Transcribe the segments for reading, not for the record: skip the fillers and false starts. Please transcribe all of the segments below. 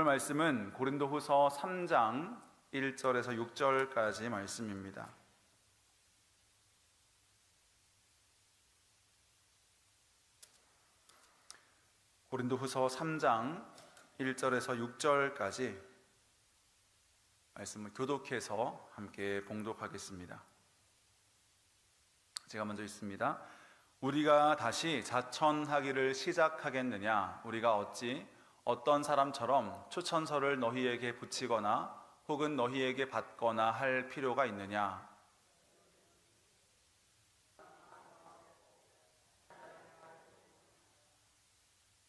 말씀은 고린도후서 3장 1절에서 6절까지 말씀입니다. 고린도후서 3장 1절에서 6절까지 말씀을 교독해서 함께 봉독하겠습니다. 제가 먼저 읽습니다. 우리가 다시 자천하기를 시작하겠느냐? 우리가 어떤 사람처럼 추천서를 너희에게 붙이거나 혹은 너희에게 받거나 할 필요가 있느냐?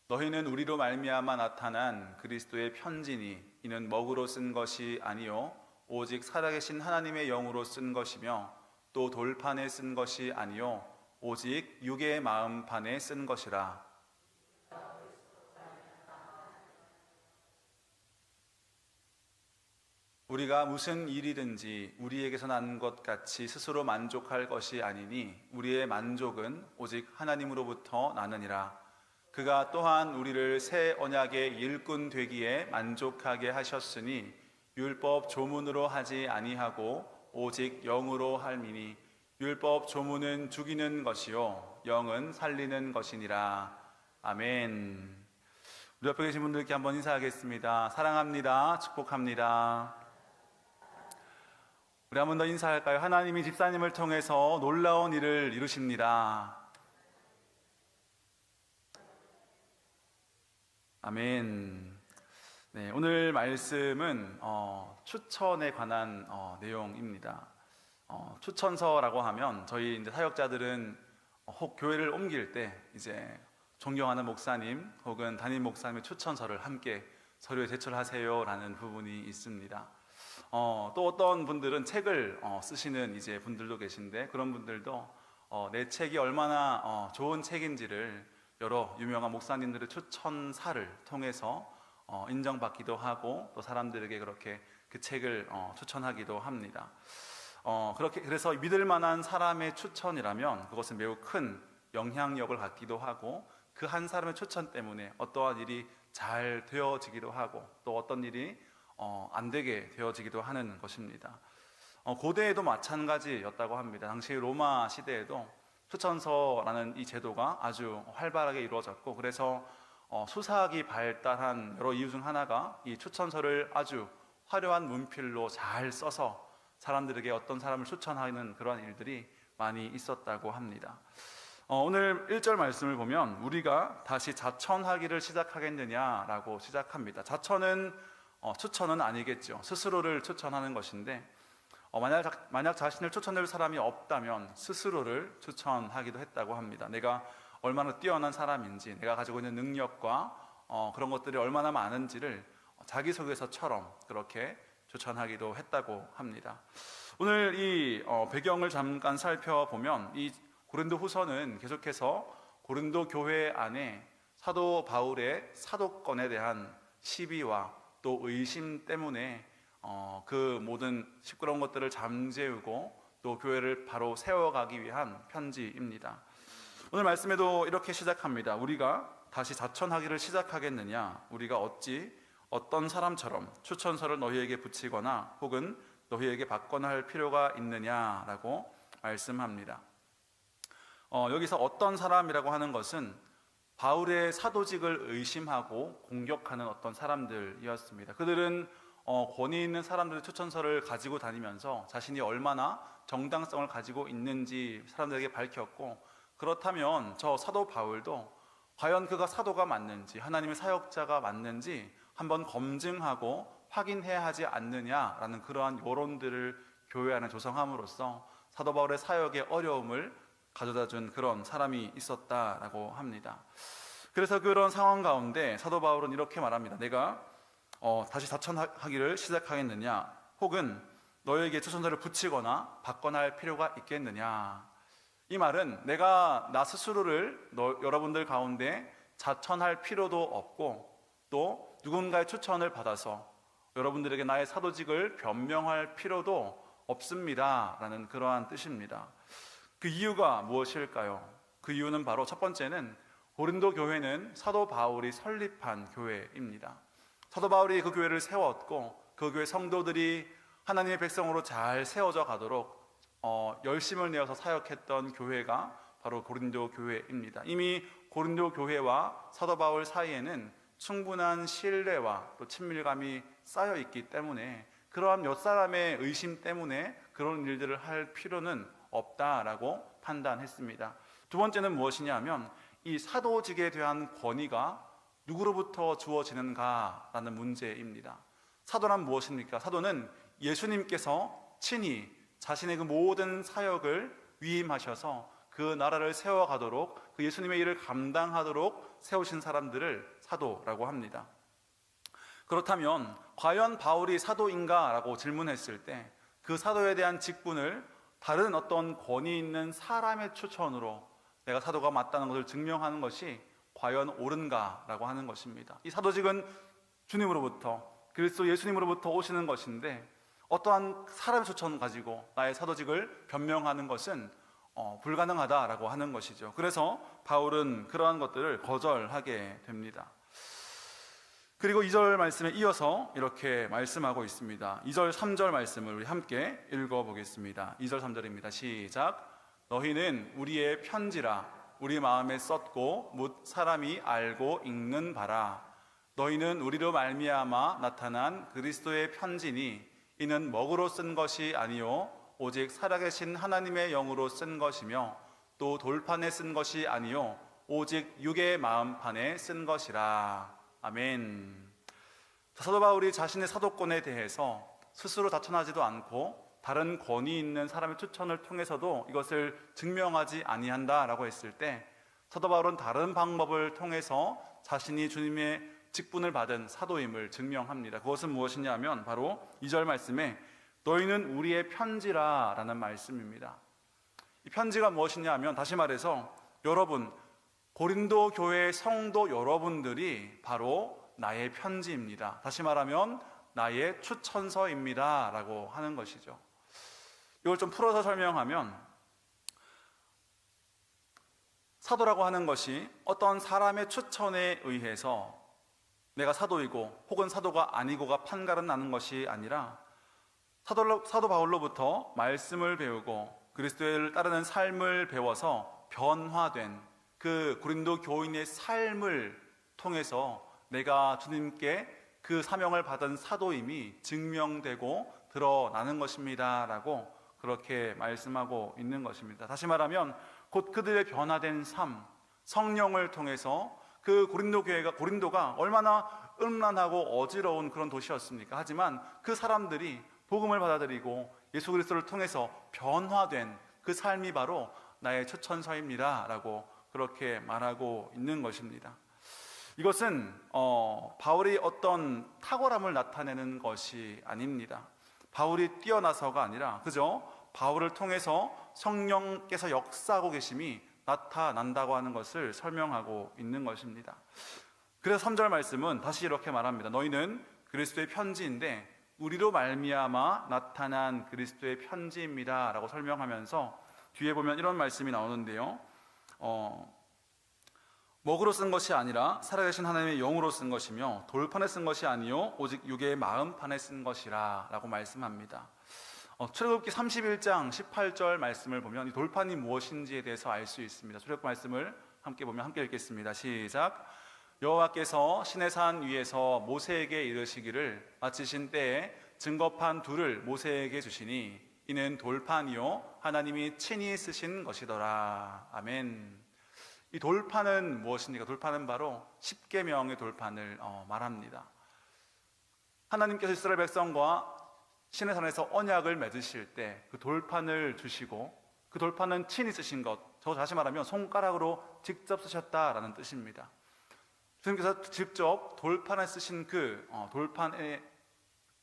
너희는 우리로 말미암아 나타난 그리스도의 편지니 이는 먹으로 쓴 것이 아니요 오직 살아계신 하나님의 영으로 쓴 것이며 또 돌판에 쓴 것이 아니요 오직 육의 마음판에 쓴 것이라. 우리가 무슨 일이든지 우리에게서 난 것 같이 스스로 만족할 것이 아니니 우리의 만족은 오직 하나님으로부터 나느니라. 그가 또한 우리를 새 언약의 일꾼 되기에 만족하게 하셨으니 율법 조문으로 하지 아니하고 오직 영으로 함이니 율법 조문은 죽이는 것이요 영은 살리는 것이니라. 아멘. 우리 옆에 계신 분들께 한번 인사하겠습니다. 사랑합니다. 축복합니다. 우리 한 번 더 인사할까요? 하나님이 집사님을 통해서 놀라운 일을 이루십니다. 아멘. 네, 오늘 말씀은 추천에 관한 내용입니다. 추천서라고 하면 저희 이제 사역자들은 혹 교회를 옮길 때 이제 존경하는 목사님 혹은 담임 목사님의 추천서를 함께 서류에 제출하세요라는 부분이 있습니다. 또 어떤 분들은 책을 쓰시는 이제 분들도 계신데 그런 분들도 내 책이 얼마나 좋은 책인지를 여러 유명한 목사님들의 추천사를 통해서 인정받기도 하고 또 사람들에게 그렇게 그 책을 추천하기도 합니다. 그래서 믿을 만한 사람의 추천이라면 그것은 매우 큰 영향력을 갖기도 하고 그 한 사람의 추천 때문에 어떠한 일이 잘 되어지기도 하고 또 어떤 일이 안 되게 되어지기도 하는 것입니다. 고대에도 마찬가지였다고 합니다. 당시 로마 시대에도 추천서라는 이 제도가 아주 활발하게 이루어졌고 그래서 수사학이 발달한 여러 이유 중 하나가 이 추천서를 아주 화려한 문필로 잘 써서 사람들에게 어떤 사람을 추천하는 그러한 일들이 많이 있었다고 합니다. 오늘 1절 말씀을 보면 우리가 다시 자천하기를 시작하겠느냐라고 시작합니다. 자천은 추천은 아니겠죠. 스스로를 추천하는 것인데 만약 자신을 추천할 사람이 없다면 스스로를 추천하기도 했다고 합니다. 내가 얼마나 뛰어난 사람인지 내가 가지고 있는 능력과 그런 것들이 얼마나 많은지를 자기소개서처럼 그렇게 추천하기도 했다고 합니다. 오늘 이 배경을 잠깐 살펴보면 이 고린도 후서는 계속해서 고린도 교회 안에 사도 바울의 사도권에 대한 시비와 또 의심 때문에 그 모든 시끄러운 것들을 잠재우고 또 교회를 바로 세워가기 위한 편지입니다. 오늘 말씀에도 이렇게 시작합니다. 우리가 다시 자천하기를 시작하겠느냐? 우리가 어떤 사람처럼 추천서를 너희에게 붙이거나 혹은 너희에게 받거나 할 필요가 있느냐라고 말씀합니다. 여기서 어떤 사람이라고 하는 것은 바울의 사도직을 의심하고 공격하는 어떤 사람들이었습니다. 그들은 권위 있는 사람들의 추천서를 가지고 다니면서 자신이 얼마나 정당성을 가지고 있는지 사람들에게 밝혔고 그렇다면 저 사도 바울도 과연 그가 사도가 맞는지 하나님의 사역자가 맞는지 한번 검증하고 확인해야 하지 않느냐라는 그러한 여론들을 교회 안에 조성함으로써 사도 바울의 사역의 어려움을 가져다 준 그런 사람이 있었다라고 합니다. 그래서 그런 상황 가운데 사도 바울은 이렇게 말합니다. 내가 다시 자천하기를 시작하겠느냐 혹은 너에게 추천서를 붙이거나 받거나 할 필요가 있겠느냐. 이 말은 내가 나 스스로를 여러분들 가운데 자천할 필요도 없고 또 누군가의 추천을 받아서 여러분들에게 나의 사도직을 변명할 필요도 없습니다 라는 그러한 뜻입니다. 그 이유가 무엇일까요? 그 이유는 바로 첫 번째는 고린도 교회는 사도 바울이 설립한 교회입니다. 사도 바울이 그 교회를 세웠고 그 교회 성도들이 하나님의 백성으로 잘 세워져 가도록 열심을 내어서 사역했던 교회가 바로 고린도 교회입니다. 이미 고린도 교회와 사도 바울 사이에는 충분한 신뢰와 또 친밀감이 쌓여 있기 때문에 그러한 몇 사람의 의심 때문에 그런 일들을 할 필요는 없다라고 판단했습니다. 두 번째는 무엇이냐 하면 이 사도직에 대한 권위가 누구로부터 주어지는가라는 문제입니다. 사도란 무엇입니까? 사도는 예수님께서 친히 자신의 그 모든 사역을 위임하셔서 그 나라를 세워가도록 그 예수님의 일을 감당하도록 세우신 사람들을 사도라고 합니다. 그렇다면 과연 바울이 사도인가? 라고 질문했을 때 그 사도에 대한 직분을 다른 어떤 권위 있는 사람의 추천으로 내가 사도가 맞다는 것을 증명하는 것이 과연 옳은가? 라고 하는 것입니다. 이 사도직은 주님으로부터 그리스도 예수님으로부터 오시는 것인데 어떠한 사람의 추천 가지고 나의 사도직을 변명하는 것은 불가능하다라고 하는 것이죠. 그래서 바울은 그러한 것들을 거절하게 됩니다. 그리고 2절 말씀에 이어서 이렇게 말씀하고 있습니다. 2절 3절 말씀을 우리 함께 읽어보겠습니다. 2절 3절입니다. 시작. 너희는 우리의 편지라 우리 마음에 썼고 묻 사람이 알고 읽는 바라. 너희는 우리로 말미암아 나타난 그리스도의 편지니 이는 먹으로 쓴 것이 아니요 오직 살아계신 하나님의 영으로 쓴 것이며 또 돌판에 쓴 것이 아니요 오직 육의 마음판에 쓴 것이라. 아멘. 사도 바울이 자신의 사도권에 대해서 스스로 다천하지도 않고 다른 권위 있는 사람의 추천을 통해서도 이것을 증명하지 아니한다라고 했을 때 사도 바울은 다른 방법을 통해서 자신이 주님의 직분을 받은 사도임을 증명합니다. 그것은 무엇이냐면 바로 2절 말씀에 너희는 우리의 편지라 라는 말씀입니다. 이 편지가 무엇이냐 하면 다시 말해서 여러분 고린도 교회의 성도 여러분들이 바로 나의 편지입니다. 다시 말하면 나의 추천서입니다 라고 하는 것이죠. 이걸 좀 풀어서 설명하면 사도라고 하는 것이 어떤 사람의 추천에 의해서 내가 사도이고 혹은 사도가 아니고가 판가름 나는 것이 아니라 사도 바울로부터 말씀을 배우고 그리스도를 따르는 삶을 배워서 변화된 그 고린도 교인의 삶을 통해서 내가 주님께 그 사명을 받은 사도임이 증명되고 드러나는 것입니다 라고 그렇게 말씀하고 있는 것입니다. 다시 말하면 곧 그들의 변화된 삶, 성령을 통해서 그 고린도가 얼마나 음란하고 어지러운 그런 도시였습니까? 하지만 그 사람들이 복음을 받아들이고 예수 그리스도를 통해서 변화된 그 삶이 바로 나의 추천서입니다 라고 그렇게 말하고 있는 것입니다. 이것은 바울이 어떤 탁월함을 나타내는 것이 아닙니다. 바울이 뛰어나서가 아니라 그저 바울을 통해서 성령께서 역사하고 계심이 나타난다고 하는 것을 설명하고 있는 것입니다. 그래서 3절 말씀은 다시 이렇게 말합니다. 너희는 그리스도의 편지인데 우리로 말미암아 나타난 그리스도의 편지입니다 라고 설명하면서 뒤에 보면 이런 말씀이 나오는데요. 먹으로 쓴 것이 아니라 살아계신 하나님의 영으로 쓴 것이며 돌판에 쓴 것이 아니요 오직 육의 마음판에 쓴 것이라 라고 말씀합니다. 출애굽기 31장 18절 말씀을 보면 이 돌판이 무엇인지에 대해서 알 수 있습니다. 출애굽 말씀을 함께 보면 함께 읽겠습니다. 시작. 여호와께서 시내산 위에서 모세에게 이르시기를 마치신 때에 증거판 둘을 모세에게 주시니 이는 돌판이요 하나님이 친히 쓰신 것이더라. 아멘. 이 돌판은 무엇입니까? 돌판은 바로 십계명의 돌판을 말합니다. 하나님께서 이스라엘 백성과 시내산에서 언약을 맺으실 때 그 돌판을 주시고 그 돌판은 친히 쓰신 것, 저 다시 말하면 손가락으로 직접 쓰셨다라는 뜻입니다. 주님께서 직접 돌판에 쓰신 그 돌판에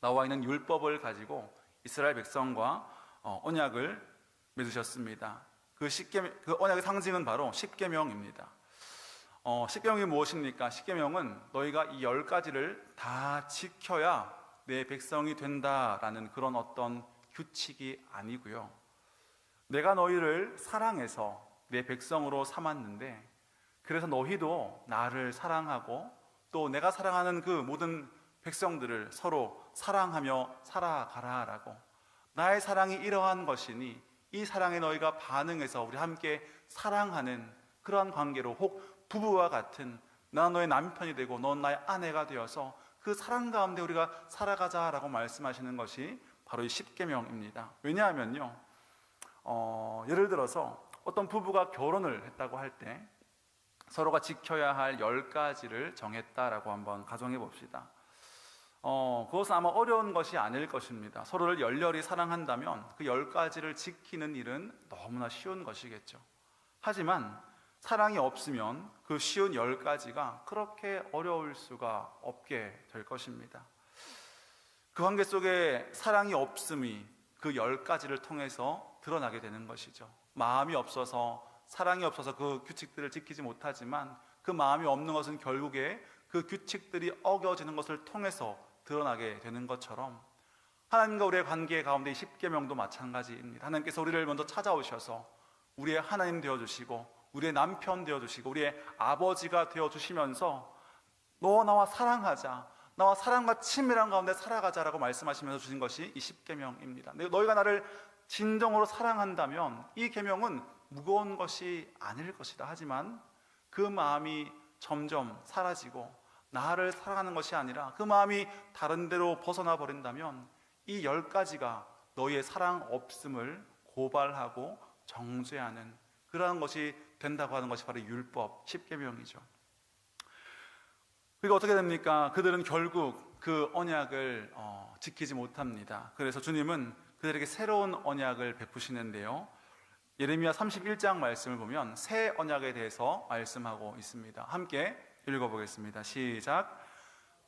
나와 있는 율법을 가지고 이스라엘 백성과 언약을 맺으셨습니다. 그 언약의 상징은 바로 십계명입니다. 십계명이 무엇입니까? 십계명은 너희가 이 10가지를 다 지켜야 내 백성이 된다라는 그런 어떤 규칙이 아니고요. 내가 너희를 사랑해서 내 백성으로 삼았는데 그래서 너희도 나를 사랑하고 또 내가 사랑하는 그 모든 백성들을 서로 사랑하며 살아가라라고, 나의 사랑이 이러한 것이니 이 사랑에 너희가 반응해서 우리 함께 사랑하는 그러한 관계로, 혹 부부와 같은 나는 너의 남편이 되고 넌 나의 아내가 되어서 그 사랑 가운데 우리가 살아가자라고 말씀하시는 것이 바로 이 십계명입니다. 왜냐하면요, 예를 들어서 어떤 부부가 결혼을 했다고 할 때 서로가 지켜야 할 10가지를 정했다라고 한번 가정해 봅시다. 그것은 아마 어려운 것이 아닐 것입니다. 서로를 열렬히 사랑한다면 그 10가지를 지키는 일은 너무나 쉬운 것이겠죠. 하지만 사랑이 없으면 그 쉬운 10가지가 그렇게 어려울 수가 없게 될 것입니다. 그 관계 속에 사랑이 없음이 그 10가지를 통해서 드러나게 되는 것이죠. 마음이 없어서, 사랑이 없어서 그 규칙들을 지키지 못하지만 그 마음이 없는 것은 결국에 그 규칙들이 어겨지는 것을 통해서 드러나게 되는 것처럼 하나님과 우리의 관계 가운데 십계명도 마찬가지입니다. 하나님께서 우리를 먼저 찾아오셔서 우리의 하나님 되어주시고 우리의 남편 되어주시고 우리의 아버지가 되어주시면서 너와 나와 사랑하자, 나와 사랑과 친밀한 가운데 살아가자라고 말씀하시면서 주신 것이 이 십계명입니다. 너희가 나를 진정으로 사랑한다면 이 계명은 무거운 것이 아닐 것이다. 하지만 그 마음이 점점 사라지고 나를 사랑하는 것이 아니라 그 마음이 다른 데로 벗어나 버린다면 이 10가지가 너희의 사랑 없음을 고발하고 정죄하는 그러한 것이 된다고 하는 것이 바로 율법, 십계명이죠. 그리고 어떻게 됩니까? 그들은 결국 그 언약을 지키지 못합니다. 그래서 주님은 그들에게 새로운 언약을 베푸시는데요, 예레미야 31장 말씀을 보면 새 언약에 대해서 말씀하고 있습니다. 함께 읽어보겠습니다. 시작.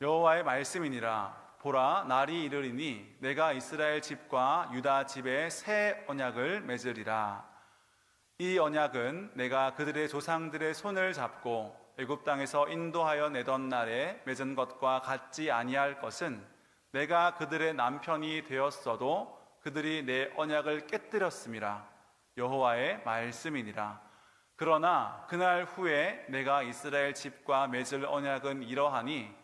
여호와의 말씀이니라. 보라, 날이 이르리니 내가 이스라엘 집과 유다 집에 새 언약을 맺으리라. 이 언약은 내가 그들의 조상들의 손을 잡고 애굽 땅에서 인도하여 내던 날에 맺은 것과 같지 아니할 것은, 내가 그들의 남편이 되었어도 그들이 내 언약을 깨뜨렸음이라. 여호와의 말씀이니라. 그러나 그날 후에 내가 이스라엘 집과 맺을 언약은 이러하니,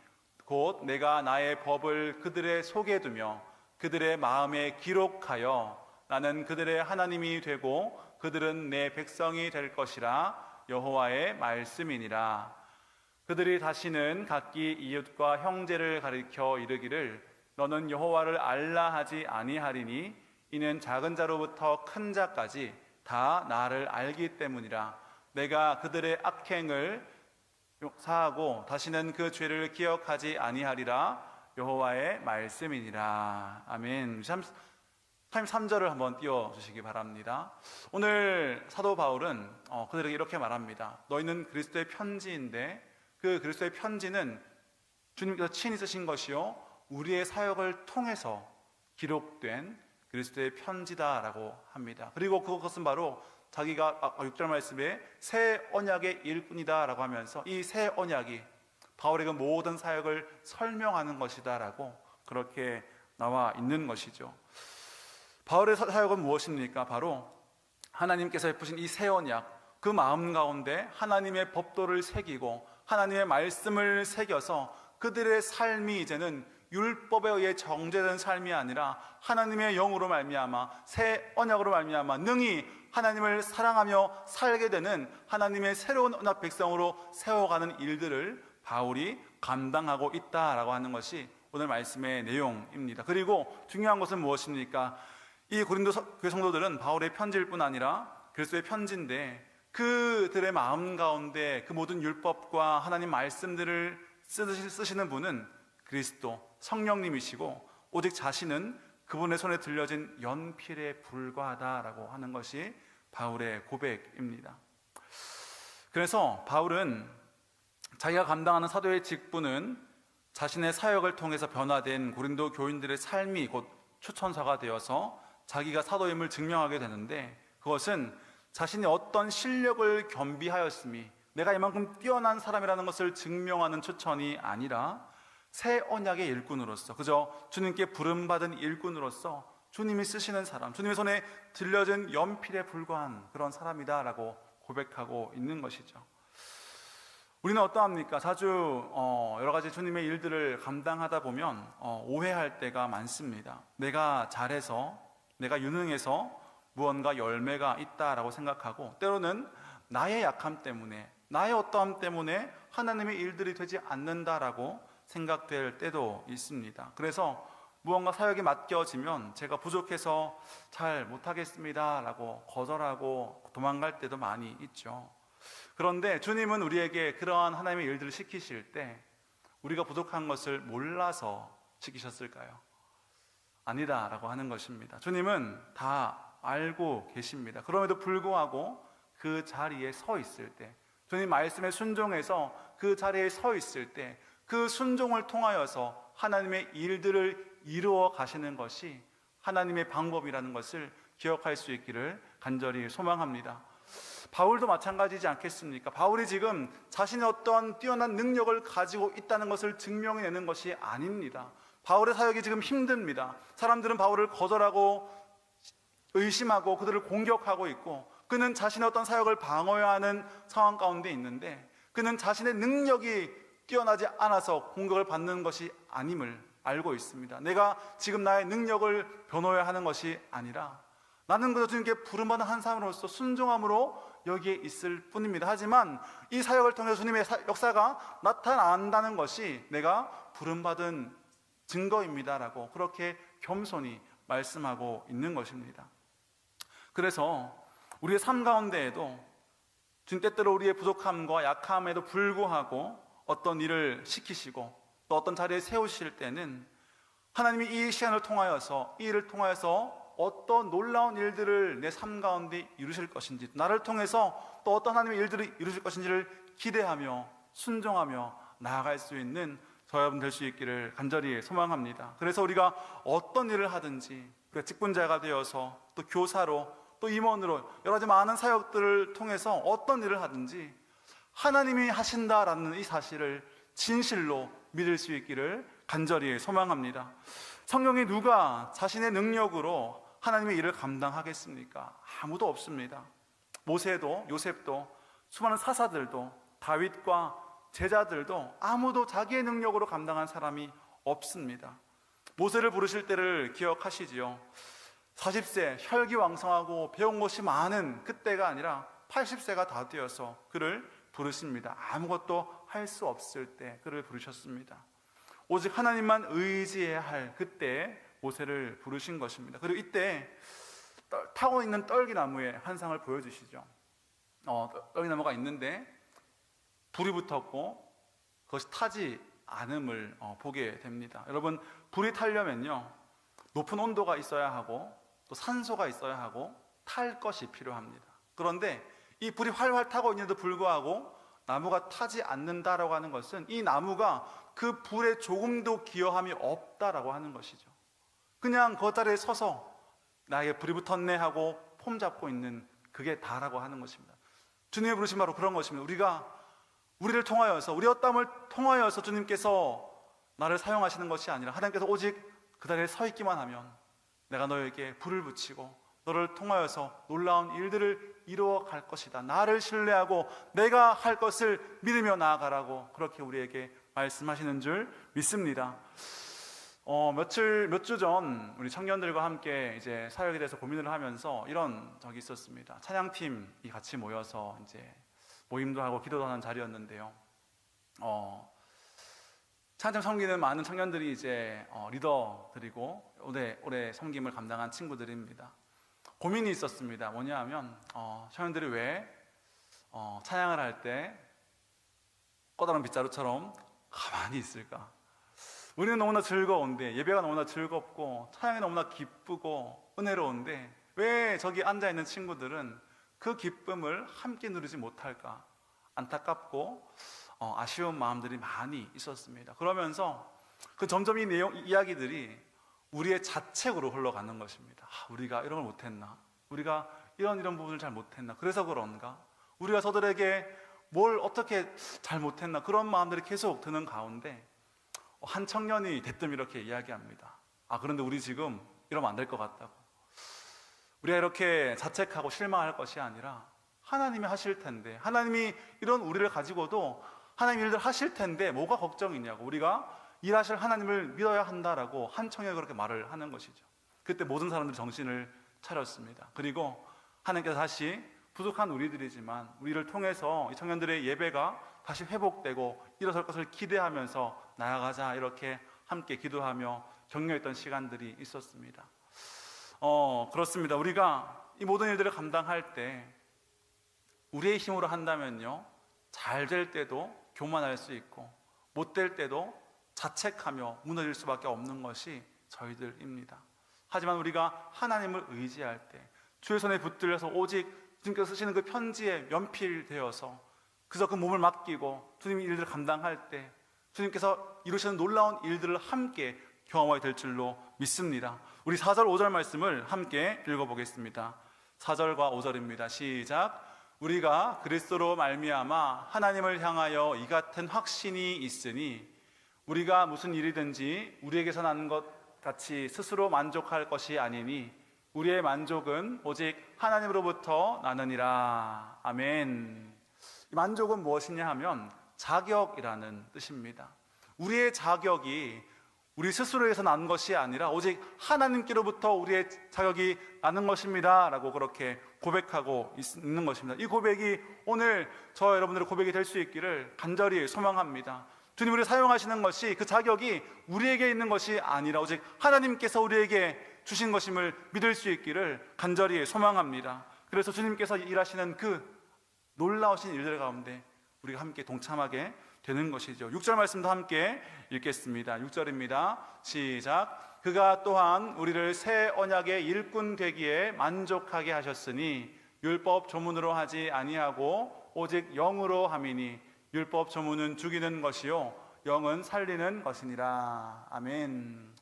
곧 내가 나의 법을 그들의 속에 두며 그들의 마음에 기록하여 나는 그들의 하나님이 되고 그들은 내 백성이 될 것이라. 여호와의 말씀이니라. 그들이 다시는 각기 이웃과 형제를 가리켜 이르기를 너는 여호와를 알라 하지 아니하리니, 이는 작은 자로부터 큰 자까지 다 나를 알기 때문이라. 내가 그들의 악행을 사하고 다시는 그 죄를 기억하지 아니하리라. 여호와의 말씀이니라. 아멘. 33절을 한번 띄워주시기 바랍니다. 오늘 사도 바울은 그들에게 이렇게 말합니다. 너희는 그리스도의 편지인데 그 그리스도의 편지는 주님께서 친히 쓰신 것이요 우리의 사역을 통해서 기록된 그리스도의 편지다라고 합니다. 그리고 그것은 바로 자기가 6절 말씀에 새 언약의 일꾼이다라고 하면서 이 새 언약이 바울의 그 모든 사역을 설명하는 것이다라고 그렇게 나와 있는 것이죠. 바울의 사역은 무엇입니까? 바로 하나님께서 베푸신 이 새 언약, 그 마음 가운데 하나님의 법도를 새기고 하나님의 말씀을 새겨서 그들의 삶이 이제는 율법에 의해 정죄된 삶이 아니라 하나님의 영으로 말미암아 새 언약으로 말미암아 능히 하나님을 사랑하며 살게 되는 하나님의 새로운 언약 백성으로 세워가는 일들을 바울이 감당하고 있다라고 하는 것이 오늘 말씀의 내용입니다. 그리고 중요한 것은 무엇입니까? 이 고린도 교회 성도들은 바울의 편지일 뿐 아니라 그리스도의 편지인데 그들의 마음 가운데 그 모든 율법과 하나님 말씀들을 쓰시는 분은 그리스도 성령님이시고 오직 자신은 그분의 손에 들려진 연필에 불과하다라고 하는 것이 바울의 고백입니다. 그래서 바울은 자기가 감당하는 사도의 직분은 자신의 사역을 통해서 변화된 고린도 교인들의 삶이 곧 추천서가 되어서 자기가 사도임을 증명하게 되는데, 그것은 자신이 어떤 실력을 겸비하였음이 내가 이만큼 뛰어난 사람이라는 것을 증명하는 추천이 아니라 새 언약의 일꾼으로서, 그저 주님께 부름받은 일꾼으로서 주님이 쓰시는 사람, 주님의 손에 들려진 연필에 불과한 그런 사람이다라고 고백하고 있는 것이죠. 우리는 어떠합니까? 자주 여러 가지 주님의 일들을 감당하다 보면 오해할 때가 많습니다. 내가 잘해서, 내가 유능해서 무언가 열매가 있다라고 생각하고, 때로는 나의 약함 때문에, 나의 어떠함 때문에 하나님의 일들이 되지 않는다라고 생각될 때도 있습니다. 그래서 무언가 사역이 맡겨지면 제가 부족해서 잘 못하겠습니다 라고 거절하고 도망갈 때도 많이 있죠. 그런데 주님은 우리에게 그러한 하나님의 일들을 시키실 때 우리가 부족한 것을 몰라서 시키셨을까요? 아니다 라고 하는 것입니다. 주님은 다 알고 계십니다. 그럼에도 불구하고 그 자리에 서 있을 때, 주님 말씀에 순종해서 그 자리에 서 있을 때, 그 순종을 통하여서 하나님의 일들을 이루어 가시는 것이 하나님의 방법이라는 것을 기억할 수 있기를 간절히 소망합니다. 바울도 마찬가지지 않겠습니까? 바울이 지금 자신의 어떠한 뛰어난 능력을 가지고 있다는 것을 증명해내는 것이 아닙니다. 바울의 사역이 지금 힘듭니다. 사람들은 바울을 거절하고 의심하고 그들을 공격하고 있고, 그는 자신의 어떤 사역을 방어해야 하는 상황 가운데 있는데, 그는 자신의 능력이 뛰어나지 않아서 공격을 받는 것이 아님을 알고 있습니다. 내가 지금 나의 능력을 변호해야 하는 것이 아니라 나는 그저 주님께 부름받은 한 사람으로서 순종함으로 여기에 있을 뿐입니다. 하지만 이 사역을 통해서 주님의 역사가 나타난다는 것이 내가 부름받은 증거입니다라고 그렇게 겸손히 말씀하고 있는 것입니다. 그래서 우리의 삶 가운데에도 주님 때때로 우리의 부족함과 약함에도 불구하고 어떤 일을 시키시고 또 어떤 자리에 세우실 때는 하나님이 이 시간을 통하여서, 이 일을 통하여서 어떤 놀라운 일들을 내 삶 가운데 이루실 것인지, 나를 통해서 또 어떤 하나님의 일들을 이루실 것인지를 기대하며 순종하며 나아갈 수 있는 저 여러분 될 수 있기를 간절히 소망합니다. 그래서 우리가 어떤 일을 하든지, 우리가 직분자가 되어서 또 교사로 또 임원으로 여러 가지 많은 사역들을 통해서 어떤 일을 하든지 하나님이 하신다라는 이 사실을 진실로 믿을 수 있기를 간절히 소망합니다. 성경에 누가 자신의 능력으로 하나님의 일을 감당하겠습니까? 아무도 없습니다. 모세도, 요셉도, 수많은 사사들도, 다윗과 제자들도 아무도 자기의 능력으로 감당한 사람이 없습니다. 모세를 부르실 때를 기억하시지요. 40세 혈기왕성하고 배운 것이 많은 그때가 아니라 80세가 다 되어서 그를 부르십니다. 아무것도 할 수 없을 때 그를 부르셨습니다. 오직 하나님만 의지해야 할 그때 모세를 부르신 것입니다. 그리고 이때 타고 있는 떨기나무의 환상을 보여주시죠. 떨기나무가 있는데 불이 붙었고 그것이 타지 않음을 보게 됩니다. 여러분, 불이 타려면요 높은 온도가 있어야 하고 또 산소가 있어야 하고 탈 것이 필요합니다. 그런데 이 불이 활활 타고 있는데도 불구하고 나무가 타지 않는다라고 하는 것은 이 나무가 그 불에 조금도 기여함이 없다라고 하는 것이죠. 그냥 그 자리에 서서 나에게 불이 붙었네 하고 폼 잡고 있는 그게 다라고 하는 것입니다. 주님의 부르심 바로 그런 것입니다. 우리를 통하여서, 우리 어땀을 통하여서 주님께서 나를 사용하시는 것이 아니라 하나님께서 오직 그 자리에 서 있기만 하면 내가 너에게 불을 붙이고 너를 통하여서 놀라운 일들을 이루어 갈 것이다. 나를 신뢰하고 내가 할 것을 믿으며 나아가라고 그렇게 우리에게 말씀하시는 줄 믿습니다. 몇 주 전 우리 청년들과 함께 이제 사역에 대해서 고민을 하면서 이런 적이 있었습니다. 찬양팀이 같이 모여서 이제 모임도 하고 기도도 하는 자리였는데요. 찬양 섬기는 많은 청년들이 이제 리더들이고 올해 섬김을 감당한 친구들입니다. 고민이 있었습니다. 뭐냐 하면 청년들이 왜 찬양을 할 때 꺼다란 빗자루처럼 가만히 있을까? 우리는 너무나 즐거운데, 예배가 너무나 즐겁고 찬양이 너무나 기쁘고 은혜로운데 왜 저기 앉아있는 친구들은 그 기쁨을 함께 누리지 못할까? 안타깝고 아쉬운 마음들이 많이 있었습니다. 그러면서 그 점점 이 이야기들이 우리의 자책으로 흘러가는 것입니다. 우리가 이런 걸 못했나? 우리가 이런 부분을 잘 못했나? 그래서 그런가? 우리가 저들에게 뭘 어떻게 잘 못했나? 그런 마음들이 계속 드는 가운데 한 청년이 대뜸 이렇게 이야기합니다. 그런데 우리 지금 이러면 안 될 것 같다고. 우리가 이렇게 자책하고 실망할 것이 아니라 하나님이 하실 텐데, 하나님이 이런 우리를 가지고도 하나님 일들 하실 텐데 뭐가 걱정이냐고, 우리가 일하실 하나님을 믿어야 한다라고 한청에 그렇게 말을 하는 것이죠. 그때 모든 사람들이 정신을 차렸습니다. 그리고 하나님께서 다시 부족한 우리들이지만 우리를 통해서 이 청년들의 예배가 다시 회복되고 일어설 것을 기대하면서 나아가자, 이렇게 함께 기도하며 격려했던 시간들이 있었습니다. 그렇습니다. 우리가 이 모든 일들을 감당할 때 우리의 힘으로 한다면요, 잘 될 때도 교만할 수 있고 못 될 때도 자책하며 무너질 수밖에 없는 것이 저희들입니다. 하지만 우리가 하나님을 의지할 때, 주의 손에 붙들려서 오직 주님께서 쓰시는 그 편지에 연필되어서 그저 그 몸을 맡기고 주님의 일들을 감당할 때 주님께서 이루시는 놀라운 일들을 함께 경험하게 될 줄로 믿습니다. 우리 4절 5절 말씀을 함께 읽어보겠습니다. 4절과 5절입니다. 시작. 우리가 그리스도로 말미암아 하나님을 향하여 이 같은 확신이 있으니 우리가 무슨 일이든지 우리에게서 나는 것 같이 스스로 만족할 것이 아니니 우리의 만족은 오직 하나님으로부터 나느니라. 아멘. 이 만족은 무엇이냐 하면 자격이라는 뜻입니다. 우리의 자격이 우리 스스로에서 난 것이 아니라 오직 하나님께로부터 우리의 자격이 나는 것입니다 라고 그렇게 고백하고 있는 것입니다. 이 고백이 오늘 저와 여러분들의 고백이 될 수 있기를 간절히 소망합니다. 주님, 우리를 사용하시는 것이 그 자격이 우리에게 있는 것이 아니라 오직 하나님께서 우리에게 주신 것임을 믿을 수 있기를 간절히 소망합니다. 그래서 주님께서 일하시는 그 놀라우신 일들 가운데 우리가 함께 동참하게 되는 것이죠. 6절 말씀도 함께 읽겠습니다. 6절입니다. 시작. 그가 또한 우리를 새 언약의 일꾼 되기에 만족하게 하셨으니 율법 조문으로 하지 아니하고 오직 영으로 함이니 율법 조문은 죽이는 것이요 영은 살리는 것이니라. 아멘.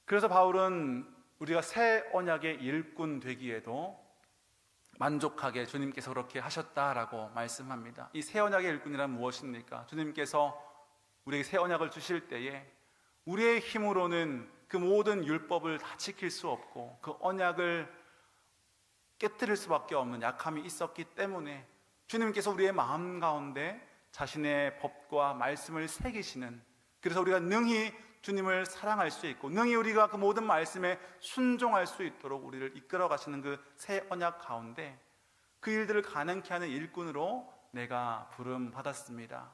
그래서 바울은 우리가 새 언약의 일꾼 되기에도 만족하게 주님께서 그렇게 하셨다라고 말씀합니다. 이 새 언약의 일꾼이란 무엇입니까? 주님께서 우리에게 새 언약을 주실 때에 우리의 힘으로는 그 모든 율법을 다 지킬 수 없고 그 언약을 깨뜨릴 수밖에 없는 약함이 있었기 때문에 주님께서 우리의 마음 가운데 자신의 법과 말씀을 새기시는, 그래서 우리가 능히 주님을 사랑할 수 있고 능히 우리가 그 모든 말씀에 순종할 수 있도록 우리를 이끌어 가시는 그 새 언약 가운데 그 일들을 가능케 하는 일꾼으로 내가 부름 받았습니다.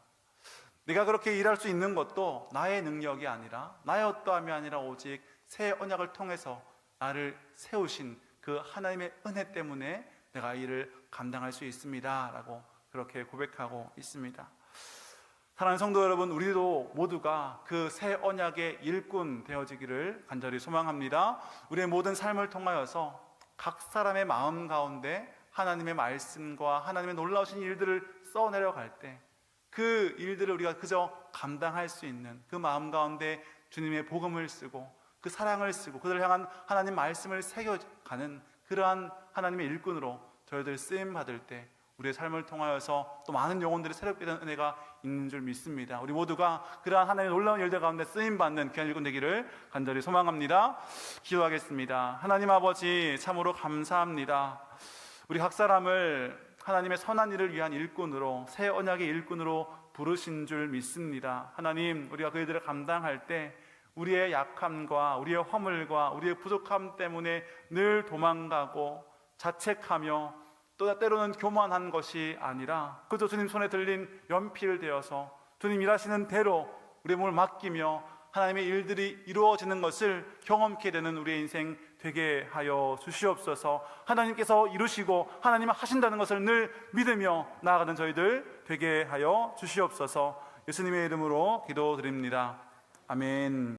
내가 그렇게 일할 수 있는 것도 나의 능력이 아니라 나의 어떠함이 아니라 오직 새 언약을 통해서 나를 세우신 그 하나님의 은혜 때문에 내가 이 일을 감당할 수 있습니다 라고 그렇게 고백하고 있습니다. 사랑하는 성도 여러분, 우리도 모두가 그 새 언약의 일꾼 되어지기를 간절히 소망합니다. 우리의 모든 삶을 통하여서 각 사람의 마음 가운데 하나님의 말씀과 하나님의 놀라우신 일들을 써내려갈 때 그 일들을 우리가 그저 감당할 수 있는 그 마음 가운데 주님의 복음을 쓰고 그 사랑을 쓰고 그들을 향한 하나님 말씀을 새겨가는 그러한 하나님의 일꾼으로 저희들 쓰임받을 때 우리의 삶을 통하여서 또 많은 영혼들이 새롭게 되는 은혜가 있는 줄 믿습니다. 우리 모두가 그러한 하나님의 놀라운 일들 가운데 쓰임받는 귀한 일꾼 되기를 간절히 소망합니다. 기도하겠습니다. 하나님 아버지, 참으로 감사합니다. 우리 각 사람을 하나님의 선한 일을 위한 일꾼으로, 새 언약의 일꾼으로 부르신 줄 믿습니다. 하나님, 우리가 그 일들을 감당할 때 우리의 약함과 우리의 허물과 우리의 부족함 때문에 늘 도망가고 자책하며 또 때로는 교만한 것이 아니라 그저 주님 손에 들린 연필 되어서 주님 일하시는 대로 우리의 몸을 맡기며 하나님의 일들이 이루어지는 것을 경험케 되는 우리의 인생 되게 하여 주시옵소서. 하나님께서 이루시고 하나님은 하신다는 것을 늘 믿으며 나아가는 저희들 되게 하여 주시옵소서. 예수님의 이름으로 기도드립니다. 아멘.